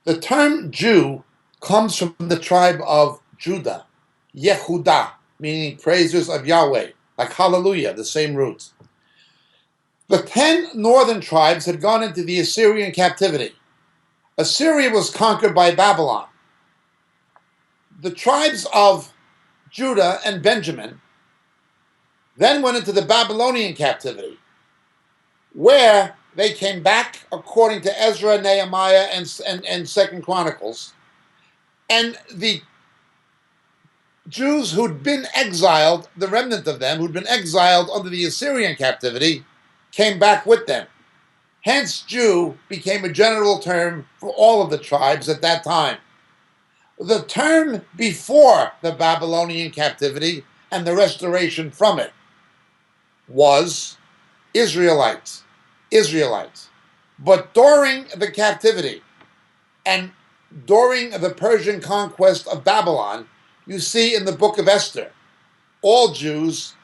The term Jew comes from the tribe of Judah, Yehudah, meaning praisers of Yahweh, like hallelujah, the same root. The 10 northern tribes had gone into the Assyrian captivity. Assyria was conquered by Babylon. The tribes of Judah and Benjamin then went into the Babylonian captivity, where they came back according to Ezra, Nehemiah, and Second Chronicles. And the Jews who'd been exiled, the remnant of them who'd been exiled under the Assyrian captivity, came back with them. Hence, Jew became a general term for all of the tribes at that time. The term before the Babylonian captivity and the restoration from it was Israelites. But during the captivity and during the Persian conquest of Babylon, you see in the book of Esther, all Jews,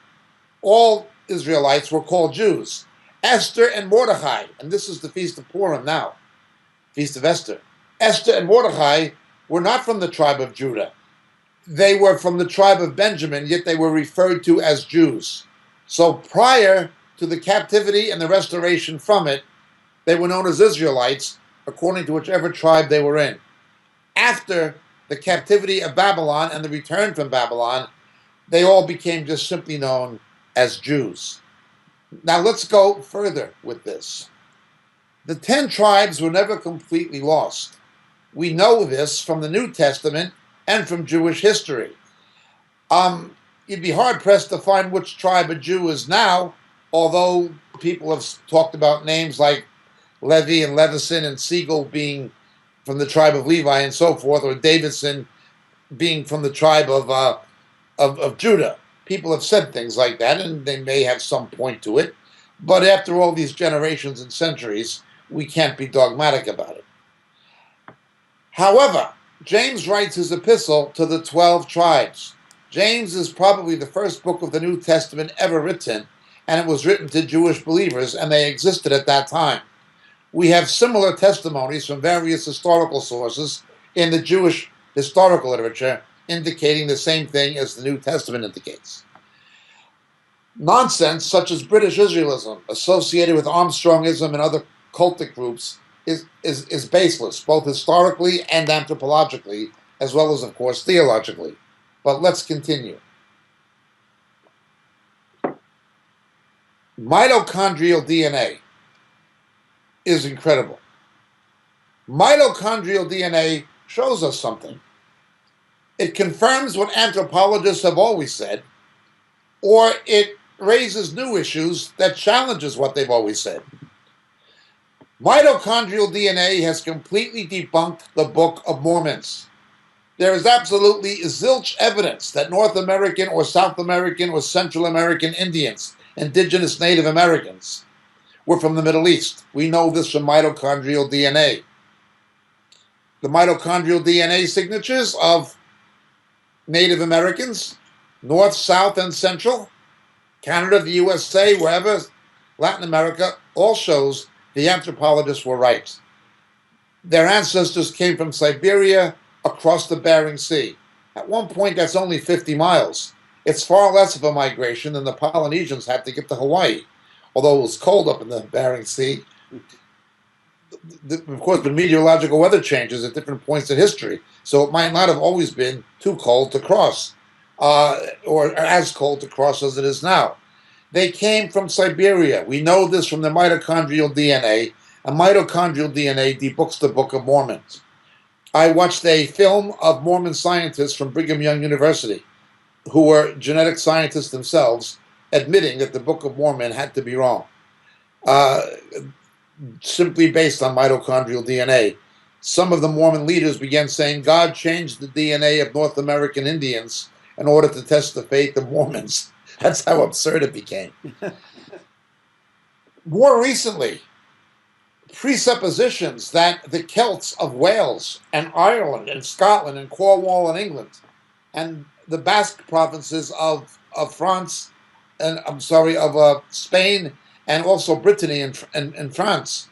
all Israelites were called Jews. Esther and Mordechai, and this is the Feast of Purim now, Feast of Esther. Esther and Mordechai were not from the tribe of Judah. They were from the tribe of Benjamin, yet they were referred to as Jews. So prior to the captivity and the restoration from it, they were known as Israelites, according to whichever tribe they were in. After the captivity of Babylon and the return from Babylon, they all became just simply known as Jews. Now let's go further with this. The 10 tribes were never completely lost. We know this from the New Testament and from Jewish history. You'd be hard-pressed to find which tribe a Jew is now, although people have talked about names like Levi and Levison and Siegel being from the tribe of Levi and so forth, or Davidson being from the tribe of Judah. People have said things like that, and they may have some point to it. But after all these generations and centuries, we can't be dogmatic about it. However, James writes his epistle to the 12 tribes. James is probably the first book of the New Testament ever written, and it was written to Jewish believers, and they existed at that time. We have similar testimonies from various historical sources in the Jewish historical literature indicating the same thing as the New Testament indicates. Nonsense such as British Israelism associated with Armstrongism and other cultic groups is baseless, both historically and anthropologically, as well as, of course, theologically. But let's continue. Mitochondrial DNA is incredible. Mitochondrial DNA shows us something. It confirms what anthropologists have always said, or it raises new issues that challenges what they've always said. Mitochondrial DNA has completely debunked the Book of Mormons. There is absolutely zilch evidence that North American or South American or Central American Indians, indigenous Native Americans, were from the Middle East. We know this from mitochondrial DNA. The mitochondrial DNA signatures of Native Americans, North, South, and Central, Canada, the USA, wherever, Latin America, all shows the anthropologists were right. Their ancestors came from Siberia across the Bering Sea. At one point, that's only 50 miles. It's far less of a migration than the Polynesians had to get to Hawaii, although it was cold up in the Bering Sea. Of course, been meteorological weather changes at different points in history, so it might not have always been too cold to cross, or as cold to cross as it is now. They came from Siberia. We know this from the mitochondrial DNA, and mitochondrial DNA debunks the Book of Mormon. I watched a film of Mormon scientists from Brigham Young University, who were genetic scientists themselves, admitting that the Book of Mormon had to be wrong, simply based on mitochondrial DNA. Some of the Mormon leaders began saying God changed the DNA of North American Indians in order to test the faith of Mormons. That's how absurd it became. More recently, presuppositions that the Celts of Wales and Ireland and Scotland and Cornwall and England and the Basque provinces of France and of Spain and also Brittany and France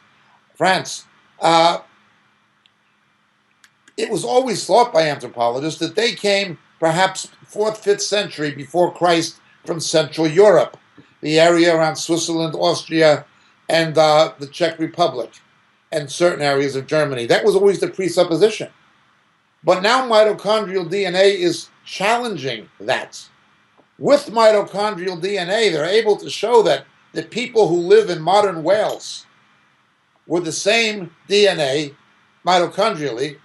it was always thought by anthropologists that they came perhaps 4th, 5th century before Christ from Central Europe, the area around Switzerland, Austria, and the Czech Republic, and certain areas of Germany. That was always the presupposition. But now mitochondrial DNA is challenging that. With mitochondrial DNA, they're able to show that the people who live in modern Wales were the same DNA, mitochondrially,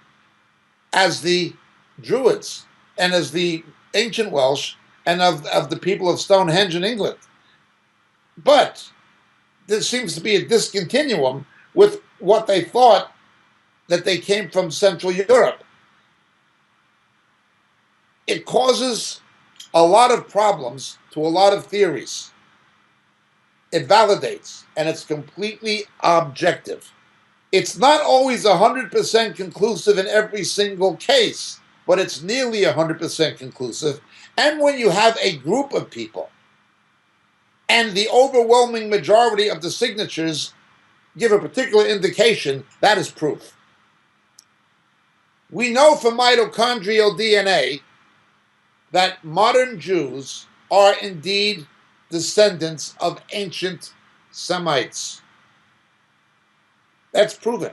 as the Druids and as the ancient Welsh and of the people of Stonehenge in England. But there seems to be a discontinuum with what they thought that they came from Central Europe. It causes a lot of problems to a lot of theories. It validates, and it's completely objective. It's not always 100% conclusive in every single case, but it's nearly 100% conclusive. And when you have a group of people, and the overwhelming majority of the signatures give a particular indication, that is proof. We know from mitochondrial DNA that modern Jews are indeed descendants of ancient Semites. That's proven.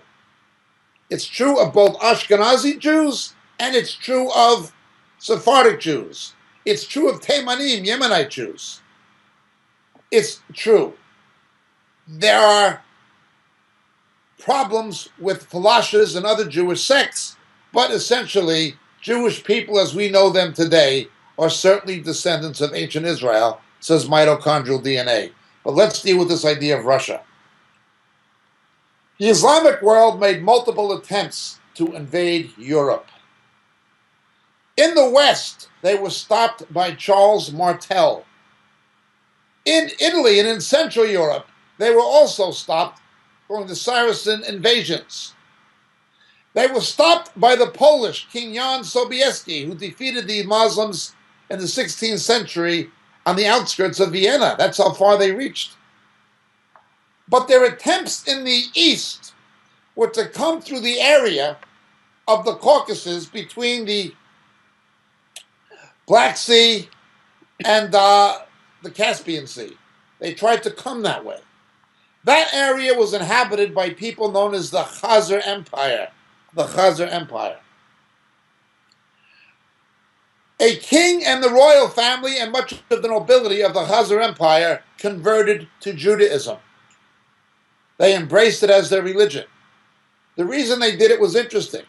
It's true of both Ashkenazi Jews and it's true of Sephardic Jews. It's true of Teimanim, Yemenite Jews. It's true. There are problems with Falashas and other Jewish sects, but essentially, Jewish people as we know them today are certainly descendants of ancient Israel, says mitochondrial DNA. But let's deal with this idea of Russia. The Islamic world made multiple attempts to invade Europe. In the West, they were stopped by Charles Martel. In Italy and in Central Europe, they were also stopped during the Saracen invasions. They were stopped by the Polish King Jan Sobieski, who defeated the Muslims in the 16th century on the outskirts of Vienna. That's how far they reached. But their attempts in the East were to come through the area of the Caucasus between the Black Sea and the Caspian Sea. They tried to come that way. That area was inhabited by people known as the Khazar Empire. The Khazar Empire. A king and the royal family and much of the nobility of the Khazar Empire converted to Judaism. They embraced it as their religion. The reason they did it was interesting.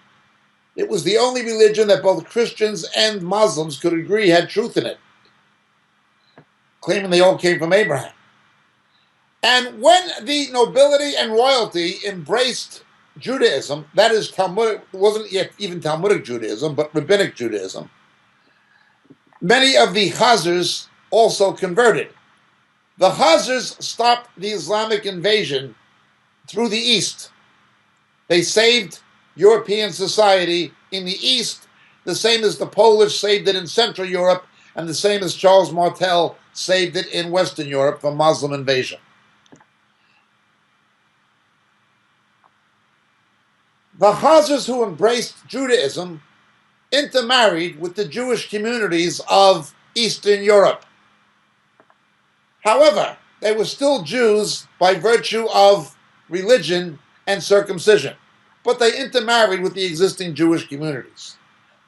It was the only religion that both Christians and Muslims could agree had truth in it, claiming they all came from Abraham. And when the nobility and royalty embraced Judaism, that is Talmudic, it wasn't yet even Talmudic Judaism, but Rabbinic Judaism, many of the Khazars also converted. The Khazars stopped the Islamic invasion through the East. They saved European society in the East, the same as the Polish saved it in Central Europe, and the same as Charles Martel saved it in Western Europe from Muslim invasion. The Khazars who embraced Judaism intermarried with the Jewish communities of Eastern Europe. However, they were still Jews by virtue of religion and circumcision, but they intermarried with the existing Jewish communities.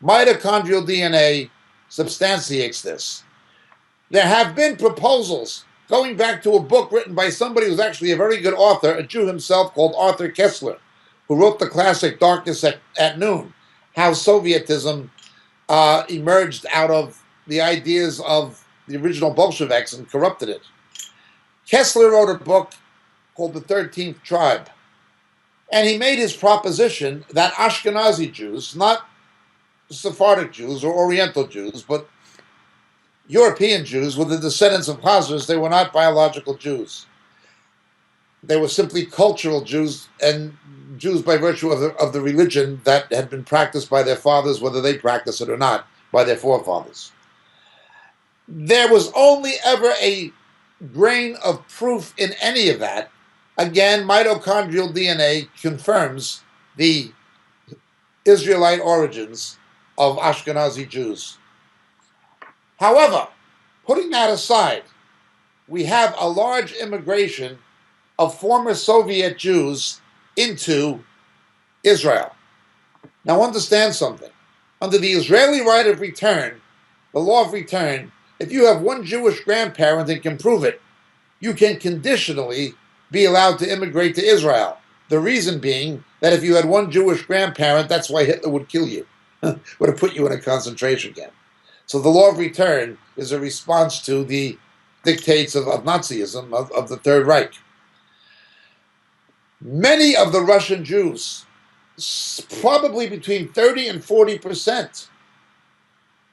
Mitochondrial DNA substantiates this. There have been proposals going back to a book written by somebody who's actually a very good author, a Jew himself called Arthur Kessler, who wrote the classic Darkness at Noon, how Sovietism emerged out of the ideas of the original Bolsheviks and corrupted it. Kessler wrote a book called The 13th Tribe, and he made his proposition that Ashkenazi Jews, not Sephardic Jews or Oriental Jews, but European Jews were the descendants of Khazars. They were not biological Jews. They were simply cultural Jews, and Jews by virtue of the religion that had been practiced by their fathers, whether they practiced it or not, by their forefathers. There was only ever a grain of proof in any of that. Again, mitochondrial DNA confirms the Israelite origins of Ashkenazi Jews. However, putting that aside, we have a large immigration of former Soviet Jews into Israel. Now understand something. Under the Israeli right of return, the law of return, if you have one Jewish grandparent and can prove it, you can conditionally be allowed to immigrate to Israel. The reason being that if you had one Jewish grandparent, that's why Hitler would kill you, would have put you in a concentration camp. So the law of return is a response to the dictates of Nazism, of the Third Reich. Many of the Russian Jews, probably between 30 and 40%,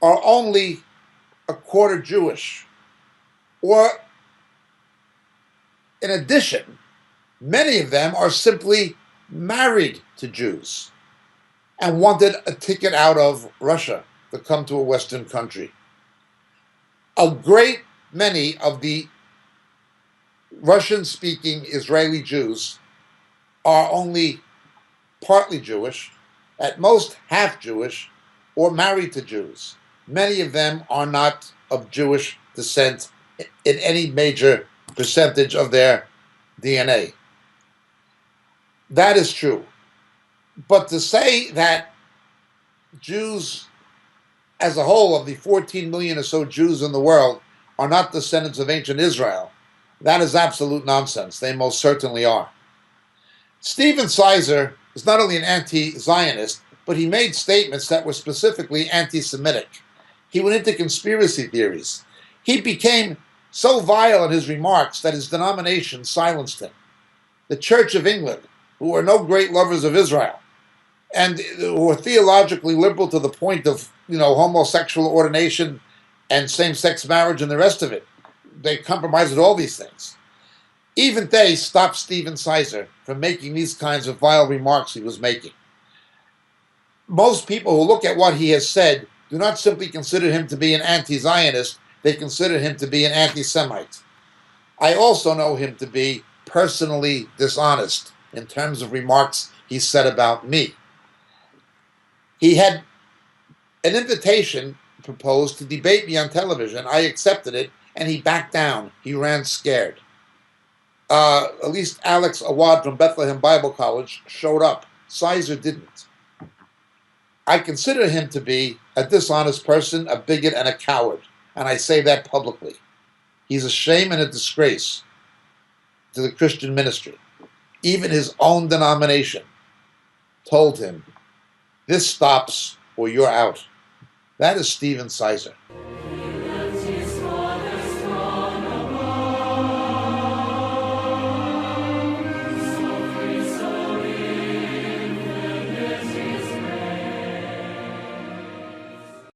are only a quarter Jewish. Or, in addition, many of them are simply married to Jews and wanted a ticket out of Russia to come to a Western country. A great many of the Russian-speaking Israeli Jews are only partly Jewish, at most half Jewish, or married to Jews. Many of them are not of Jewish descent in any major percentage of their DNA. That is true. But to say that Jews as a whole, of the 14 million or so Jews in the world, are not descendants of ancient Israel, that is absolute nonsense. They most certainly are. Stephen Sizer is not only an anti-Zionist, but he made statements that were specifically anti-Semitic. He went into conspiracy theories. He became so vile in his remarks that his denomination silenced him. The Church of England, who are no great lovers of Israel, and who are theologically liberal to the point of, homosexual ordination and same-sex marriage and the rest of it, they compromise with all these things. Even they stopped Stephen Sizer from making these kinds of vile remarks he was making. Most people who look at what he has said do not simply consider him to be an anti-Zionist, they consider him to be an anti-Semite. I also know him to be personally dishonest in terms of remarks he said about me. He had an invitation proposed to debate me on television. I accepted it, and he backed down. He ran scared. At least Alex Awad from Bethlehem Bible College showed up. Sizer didn't. I consider him to be a dishonest person, a bigot, and a coward, and I say that publicly. He's a shame and a disgrace to the Christian ministry. Even his own denomination told him, this stops or you're out. That is Stephen Sizer.